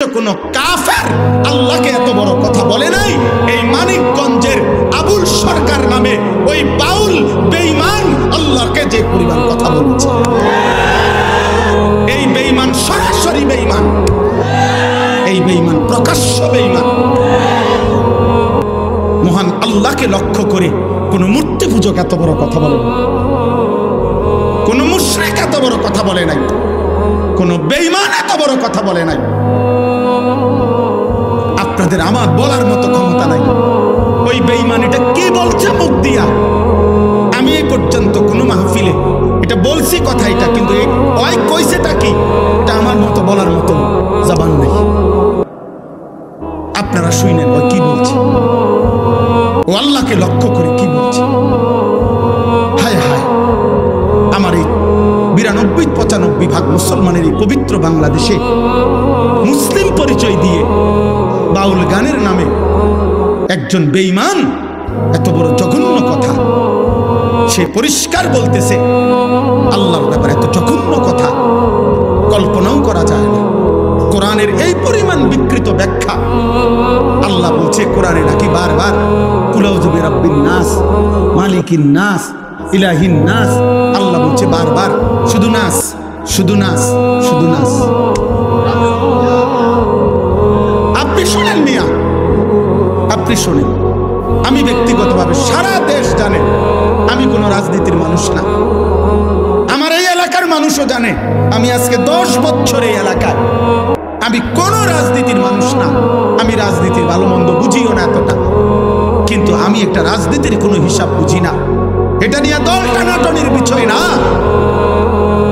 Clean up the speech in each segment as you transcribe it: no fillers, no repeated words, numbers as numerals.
কোন কাফের আল্লাহকে এত বড় কথা বলে নাই। এই মানিকগঞ্জের আবুল সরকার নামে ওই বাউল বেঈমান আল্লাহকে যে পরিমাণ কথা বলেছে, এই বেঈমান সরাসরি বেঈমান, এই বেঈমান প্রকাশ্য বেঈমান। মহান আল্লাহকে লক্ষ্য করে কোন মূর্তি পূজক এত বড় কথা বলে না, কোন মুশরিক এত বড় কথা বলে নাই, কোন বেঈমান এত বড় কথা বলে নাই। আপনাদের আমার বলার মতো ক্ষমতা নাই। ওই বেঈমান এটা কি বলছে মুখ দিয়া, আমি এই পর্যন্ত কোনো মাহফিলে এটা বলছি কথা এটা, কিন্তু ওই কইছেটা কি এটা আমার মতো বলার মতো জবান নাই। আপনারা শুনেন ওই কি বলছে, ও আল্লাহকে লক্ষ্য করে কি বলছে। হায় হায়, আমার এই 92-95 ভাগ মুসলমানের এই পবিত্র বাংলাদেশে মুসলিম পরিচয় দিয়ে বাউল গানের নামে একজন বেঈমান এত বড় জঘন্য কথা সে পরিষ্কার বলতেছে। আল্লাহর ব্যাপারে এত জঘন্য কথা কল্পনাও করা যায় না। কোরআনের এই পরিমাণ বিকৃত ব্যাখ্যা। আল্লাহ বলছে কোরআনে নাকি বারবার কুল আউযু বিরাব্বিন নাস, মালিকিন নাস, ইলাহিন নাস। আল্লাহ বলছে বারবার শুধু নাস, শুধু নাস, শুধু নাস। আপনি শোনেন মিয়া, আপনি শোনেন। আমি ব্যক্তিগতভাবে সারা দেশ জানে আমি কোনো রাজনীতির মানুষ না। আমার এই এলাকার মানুষও জানে আমি আজকে 10 বছর এই এলাকায়, আমি কোনো রাজনীতির মানুষ না। আমি রাজনীতির ভালো মন্দ বুঝিও না এতটা, কিন্তু আমি একটা রাজনীতির কোনো হিসাব বুঝি না। এটা নিয়ে দল টানাটানির বিষয় না,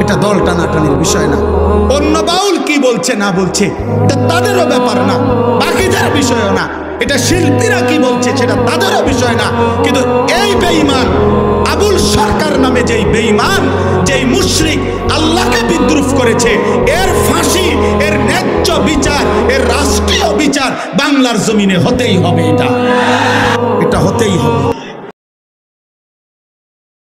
এটা দল টানাটানির বিষয় না। অন্য বাউল কি বলছে না বলছে এটা তাদেরও ব্যাপার না, বাকিদের বিষয়ও না। এটা শিল্পীরা কি বলছে সেটা তাদেরও বিষয় না। কিন্তু এই বেঈমান আবুল সরকার নামে যেই বেঈমান, যেই মুশরিক আল্লাহকে বিদ্রুপ করেছে, এর ফাঁসি, এর ন্যায্য বিচার, এর রাষ্ট্রীয় বিচার বাংলার জমিনে হতেই হবে। এটা হতেই হবে।